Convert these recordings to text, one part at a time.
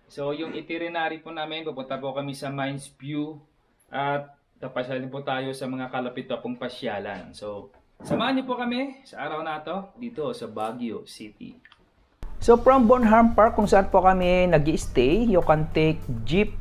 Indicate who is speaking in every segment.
Speaker 1: So, yung itinerary po namin, pupunta po kami sa Mines View at tapasyalin po tayo sa mga kalapit pa pong pasyalan. So, samahan niyo po kami sa araw na to dito sa Baguio City. So, from Bonham Park kung saan po kami nag-i-stay, you can take jeep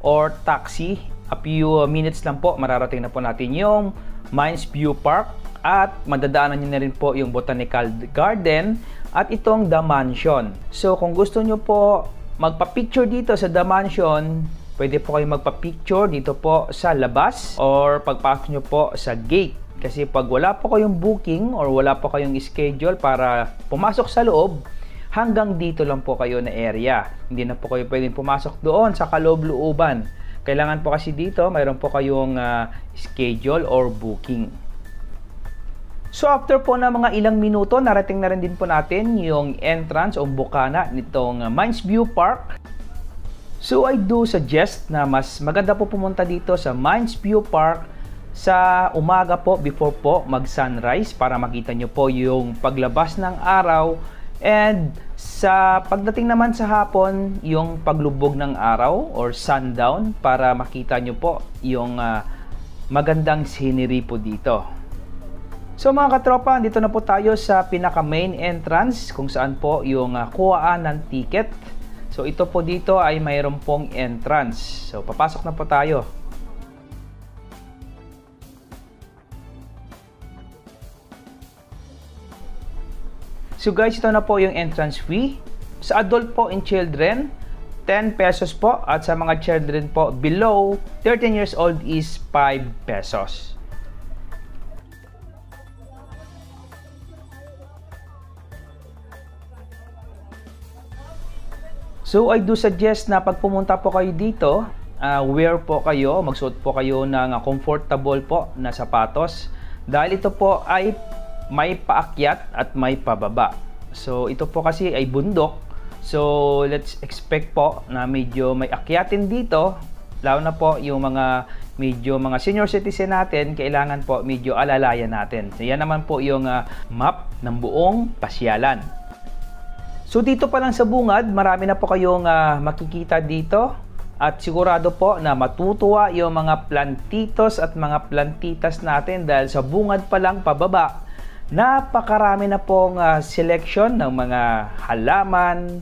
Speaker 1: or taxi. A few minutes lang po, mararating na po natin yung Mines View Park at madadaanan nyo na rin po yung Botanical Garden at itong The Mansion. So kung gusto nyo po magpa-picture dito sa The Mansion, pwede po kayo magpa-picture dito po sa labas or pagpasok nyo po sa gate. Kasi pag wala po kayong booking or wala po kayong schedule para pumasok sa loob, hanggang dito lang po kayo na area. Hindi na po kayo pwedeng pumasok doon sa kaloob-looban. Kailangan po kasi dito, mayroon po kayong schedule or booking. So after po na mga ilang minuto, narating na rin din po natin yung entrance o bukana nitong Mines View Park. So I do suggest na mas maganda po pumunta dito sa Mines View Park sa umaga po before po mag-sunrise para makita nyo po yung paglabas ng araw, and sa pagdating naman sa hapon yung paglubog ng araw or sundown para makita nyo po yung magandang scenery po dito. So mga katropa, dito na po tayo sa pinaka main entrance kung saan po yung kuhaan ng ticket. So ito po dito ay mayroon pong entrance. So papasok na po tayo. So guys, ito na po yung entrance fee. Sa adult po and children, 10 pesos po. At sa mga children po below 13 years old is 5 pesos. So I do suggest na pag pumunta po kayo dito, wear po kayo, magsuot po kayo ng comfortable po na sapatos. Dahil ito po ay may paakyat at may pababa. So ito po kasi ay bundok. So let's expect po na medyo may akyatin dito. Lalo na po yung mga senior citizen natin, kailangan po medyo alalayan natin. So yan naman po yung map ng buong pasyalan. So dito pa lang sa bungad, marami na po kayong makikita dito. At sigurado po na matutuwa yung mga plantitos at mga plantitas natin dahil sa bungad pa lang pababa, napakarami na pong selection ng mga halaman,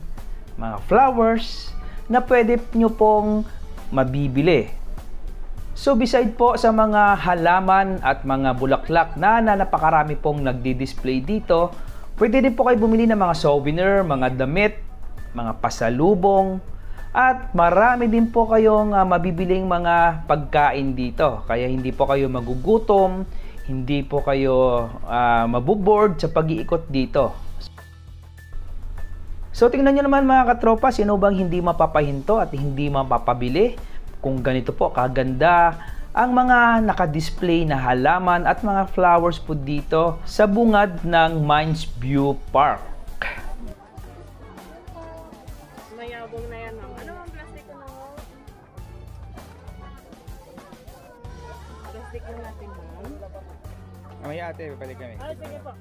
Speaker 1: mga flowers na pwede nyo pong mabibili. So beside po sa mga halaman at mga bulaklak na napakarami pong nagdi-display dito, pwede din po kayo bumili ng mga souvenir, mga damit, mga pasalubong, at marami din po kayong mabibiling mga pagkain dito. Kaya hindi po kayo magugutom, hindi po kayo mabuboard sa pag-iikot dito. So tingnan nyo naman mga katropa, sino bang hindi mapapahinto at hindi mapapabili kung ganito po kaganda ang mga nakadisplay na halaman at mga flowers po dito sa bungad ng Mines View Park.
Speaker 2: Mayabong na yan, ma'am. Ano ang plastic ko na? Plastic ko natin, ma'am.
Speaker 1: Mamaya ate, balik kami.
Speaker 2: Ah, sige po.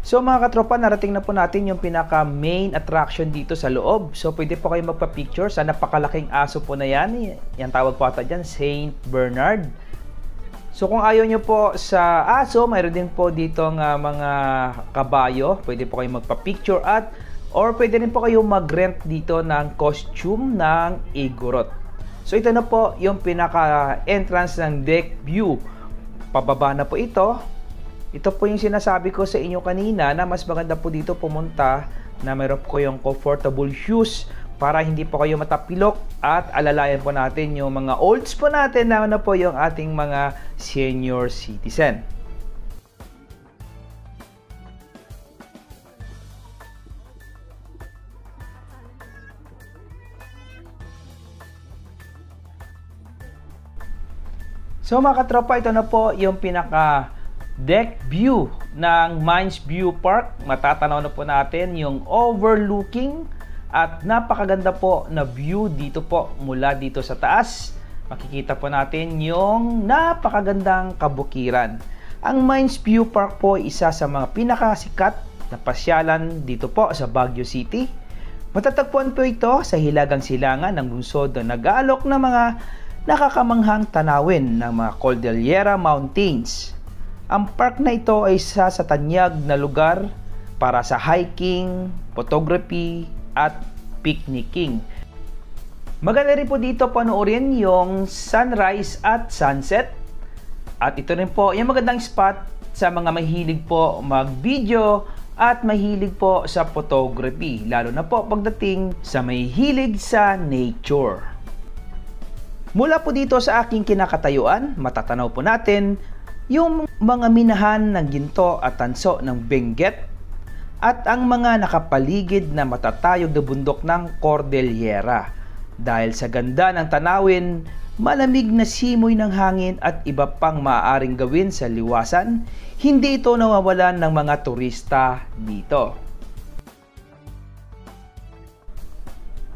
Speaker 1: So mga katropa, narating na po natin yung pinaka main attraction dito sa loob. So pwede po kayo magpa-picture sa napakalaking aso po na yan. Yan tawag po ata dyan, Saint Bernard. So kung ayaw nyo po sa aso, mayroon din po dito nga mga kabayo. Pwede po kayo magpa-picture at or pwede rin po kayo mag-rent dito ng costume ng igorot. So ito na po yung pinaka entrance ng deck view. Pababa na po ito. Ito po yung sinasabi ko sa inyo kanina na mas maganda po dito pumunta na mayroon po kayong comfortable shoes
Speaker 3: para hindi po kayo matapilok at alalayan po natin yung mga olds po natin na po yung ating mga senior citizen. So mga katropa, ito na po yung pinaka deck view ng Mines View Park. Matatanaw na po natin yung overlooking at napakaganda po na view dito po mula dito sa taas. Makikita po natin yung napakagandang kabukiran. Ang Mines View Park po isa sa mga pinakasikat na pasyalan dito po sa Baguio City. Matatagpuan po ito sa hilagang silangan ng lungsod na nag-aalok ng mga nakakamanghang tanawin ng mga Cordillera Mountains. Ang park na ito ay isa sa tanyag na lugar para sa hiking, photography, at picnicking. Maganda rin po dito panoorin yung sunrise at sunset. At ito rin po yung magandang spot sa mga mahilig po mag-video at mahilig po sa photography, lalo na po pagdating sa mahilig sa nature. Mula po dito sa aking kinakatayuan, matatanaw po natin yung mga minahan ng ginto at tanso ng Benguet at ang mga nakapaligid na matatayog na bundok ng Cordillera. Dahil sa ganda ng tanawin, malamig na simoy ng hangin at iba pang maaaring gawin sa liwasan, hindi ito nawawalan ng mga turista dito.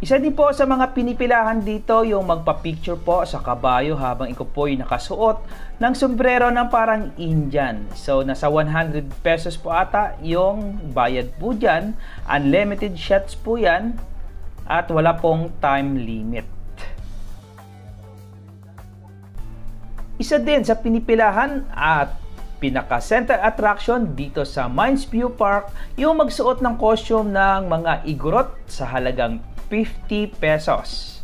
Speaker 3: Isa din po sa mga pinipilahan dito yung magpa-picture po sa kabayo habang ikaw po'y nakasuot ng sombrero ng parang Indian. So, nasa 100 pesos po ata yung bayad po dyan. Unlimited shots po yan at wala pong time limit. Isa din sa pinipilahan at pinaka-center attraction dito sa Mines View Park yung magsuot ng costume ng mga igorot sa halagang 50 pesos.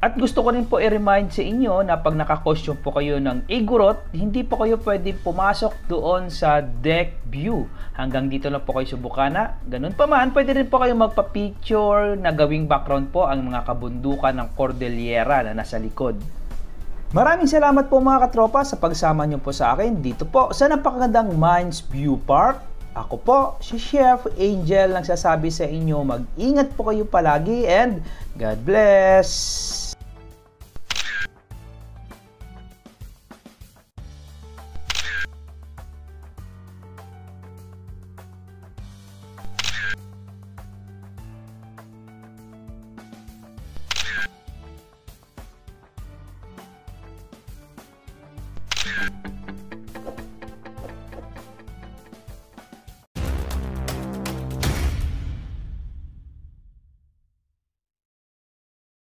Speaker 3: At gusto ko rin po i-remind sa inyo na pag naka-costume po kayo ng igorot, hindi po kayo pwede pumasok doon sa deck view. Hanggang dito lang po kayo sa bukana. Ganun pa man, pwede rin po kayo magpa-picture na gawing background po ang mga kabundukan ng Cordillera na nasa likod. Maraming salamat po mga katropa sa pagsama niyo po sa akin dito po sa napakagandang Mines View Park. Ako po, si Chef Angel, nagsasabi sa inyo mag-ingat po kayo palagi and God bless!